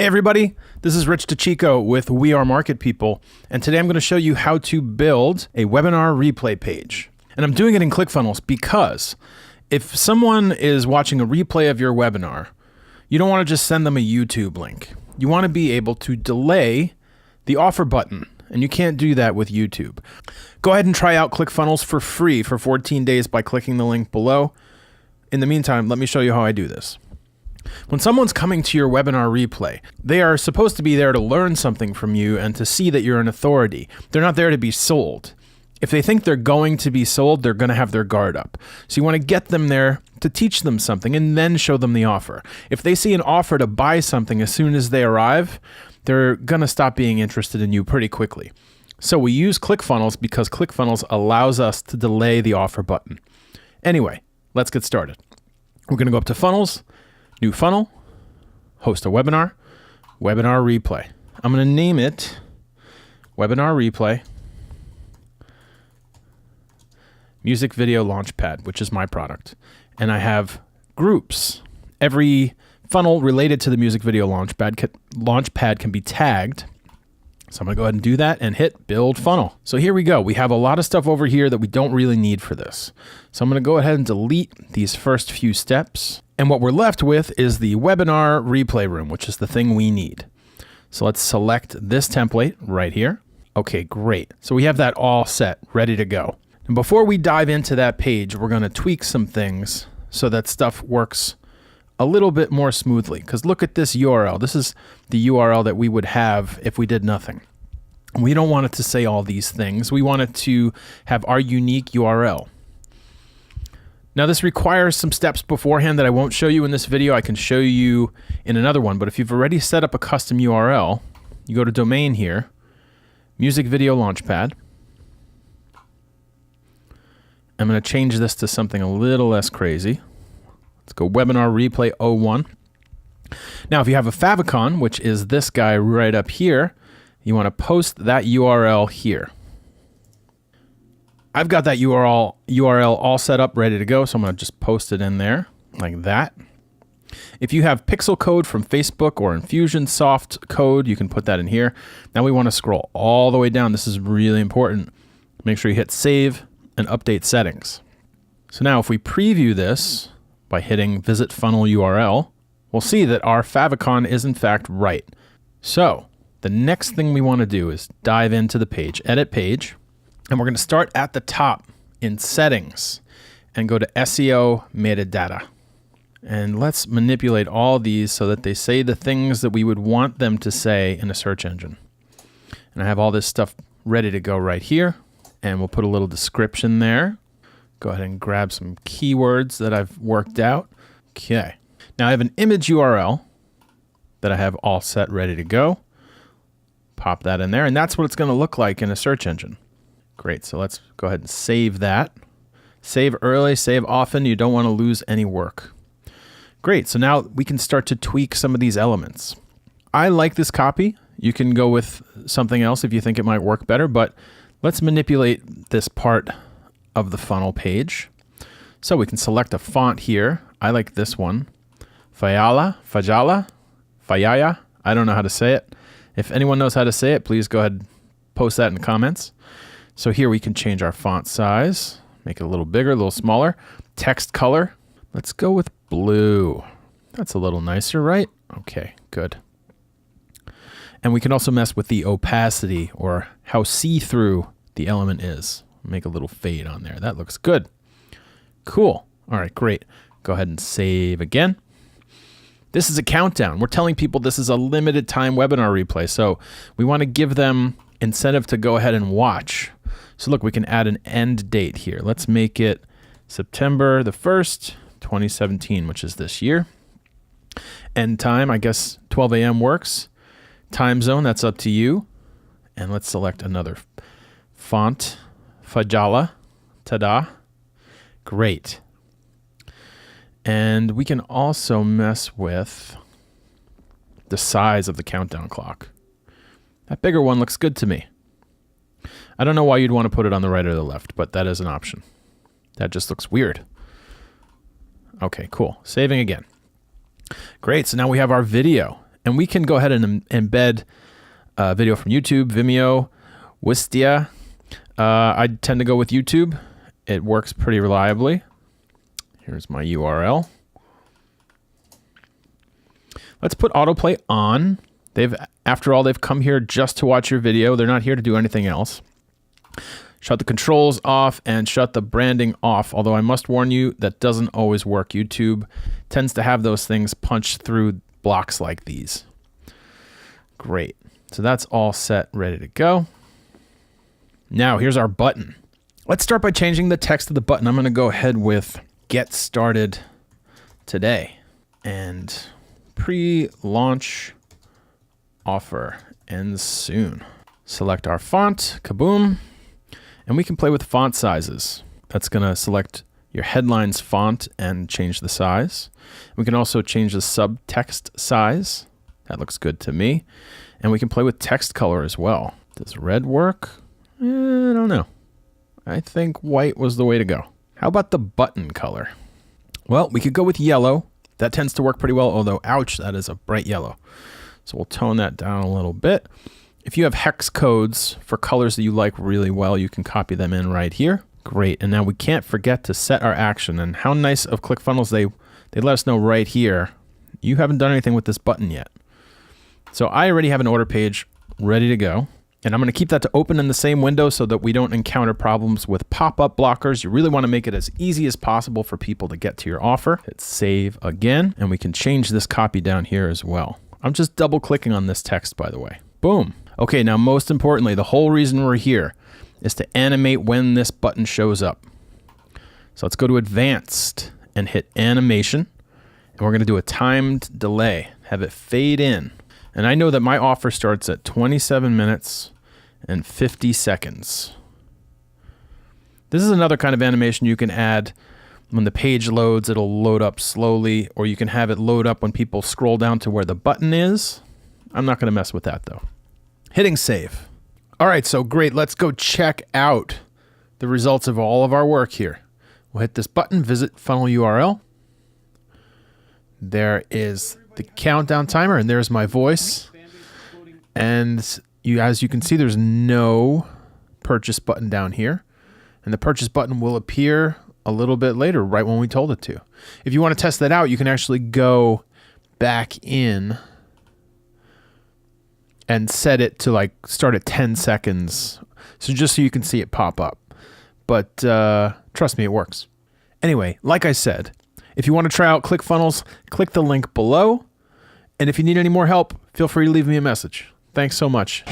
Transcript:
everybody, this is Rich DeChico with We Are Market People, and today I'm going to show you how to build a webinar replay page. And I'm doing it in Clickfunnels because if someone is watching a replay of your webinar, you don't want to just send them a YouTube link. You want to be able to delay the offer button, and you can't do that with YouTube. Go ahead and try out Clickfunnels for free for 14 days by clicking the link below. In the meantime, let me show you how I do this. When someone's coming to your webinar replay, they are supposed to be there to learn something from you and to see that you're an authority. They're not there to be sold. If they think they're going to be sold, they're going to have their guard up. So you want to get them there to teach them something and then show them the offer. If they see an offer to buy something as soon as they arrive, they're going to stop being interested in you pretty quickly. So we use Clickfunnels because Clickfunnels allows us to delay the offer button. Anyway, let's get started. We're going to go up to Funnels, New Funnel, Host a Webinar, Webinar Replay. I'm going to name it Webinar Replay, Music Video Launchpad, which is my product. And I have groups. Every funnel related to the Music Video Launchpad can be tagged. So I'm going to go ahead and do that and hit Build Funnel. So here we go. We have a lot of stuff over here that we don't really need for this. So I'm going to go ahead and delete these first few steps. And what we're left with is the webinar replay room, which is the thing we need. So let's select this template right here. Okay, great. So we have that all set, ready to go. And before we dive into that page, we're going to tweak some things so that stuff works a little bit more smoothly. Because look at this URL. This is the URL that we would have if we did nothing. We don't want it to say all these things. We want it to have our unique URL. Now this requires some steps beforehand that I won't show you in this video. I can show you in another one, but if you've already set up a custom URL, you go to Domain here, Music Video Launchpad. I'm going to change this to something a little less crazy. Let's go Webinar Replay 01. Now if you have a favicon, which is this guy right up here, you want to post that URL here. I've got that URL all set up, ready to go, so I'm going to just post it in there like that. If you have pixel code from Facebook or Infusionsoft code, you can put that in here. Now we want to scroll all the way down. This is really important. Make sure you hit Save and Update Settings. So now if we preview this by hitting Visit Funnel URL, we'll see that our favicon is in fact right. So the next thing we want to do is dive into the page, Edit Page. And we're going to start at the top in Settings and go to SEO Metadata. And let's manipulate all these so that they say the things that we would want them to say in a search engine. And I have all this stuff ready to go right here. And we'll put a little description there. Go ahead and grab some keywords that I've worked out. Okay. Now I have an image URL that I have all set ready to go. Pop that in there. And that's what it's going to look like in a search engine. Great, so let's go ahead and save that. Save early, save often. You don't want to lose any work. Great, so now we can start to tweak some of these elements. I like this copy. You can go with something else if you think it might work better, but let's manipulate this part of the funnel page. So we can select a font here. I like this one. Fayaya. I don't know how to say it. If anyone knows how to say it, please go ahead and post that in the comments. So here we can change our font size, make it a little bigger, a little smaller. Text color, let's go with blue. That's a little nicer, right? Okay, good. And we can also mess with the opacity or how see-through the element is. Make a little fade on there. That looks good. Cool. All right, great. Go ahead and save again. This is a countdown. We're telling people this is a limited time webinar replay. So we want to give them incentive to go ahead and watch. So look, we can add an end date here. Let's make it September the 1st, 2017, which is this year. End time, I guess 12 a.m. works. Time zone, that's up to you. And let's select another font, Fajala, ta-da. Great. And we can also mess with the size of the countdown clock. That bigger one looks good to me. I don't know why you'd want to put it on the right or the left, but that is an option. That just looks weird. Okay, cool. Saving again. Great, so now we have our video. And we can go ahead and embed a video from YouTube, Vimeo, Wistia. I tend to go with YouTube. It works pretty reliably. Here's my URL. Let's put autoplay on. After all, they've come here just to watch your video. They're not here to do anything else. Shut the controls off and shut the branding off. Although I must warn you, that doesn't always work. YouTube tends to have those things punch through blocks like these. Great. So that's all set, ready to go. Now here's our button. Let's start by changing the text of the button. I'm going to go ahead with Get Started Today and pre-launch offer ends soon. Select our font, kaboom, and we can play with font sizes. That's going to select your headline's font and change the size. We can also change the subtext size. That looks good to me. And we can play with text color as well. Does red work? I don't know. I think white was the way to go. How about the button color? Well, we could go with yellow. That tends to work pretty well, although, ouch, that is a bright yellow. So we'll tone that down a little bit. If you have hex codes for colors that you like really well, you can copy them in right here. Great. And now we can't forget to set our action. And how nice of Clickfunnels, they let us know right here, you haven't done anything with this button yet. So I already have an order page ready to go. And I'm going to keep that to open in the same window so that we don't encounter problems with pop-up blockers. You really want to make it as easy as possible for people to get to your offer. Hit save again, and we can change this copy down here as well. I'm just double clicking on this text, by the way. Boom. Okay, now most importantly, the whole reason we're here is to animate when this button shows up. So let's go to advanced and hit animation. And we're going to do a timed delay, have it fade in. And I know that my offer starts at 27 minutes and 50 seconds. This is another kind of animation you can add when the page loads. It'll load up slowly, or you can have it load up when people scroll down to where the button is. I'm not going to mess with that though. Hitting save. All right, so great. Let's go check out the results of all of our work here. We'll hit this button, visit funnel URL. There is the countdown timer, and there's my voice. And as you can see, there's no purchase button down here. And the purchase button will appear a little bit later, right when we told it to. If you want to test that out, you can actually go back in and set it to like start at 10 seconds. So just so you can see it pop up. But trust me, it works. Anyway, like I said, if you want to try out Clickfunnels, click the link below. And if you need any more help, feel free to leave me a message. Thanks so much.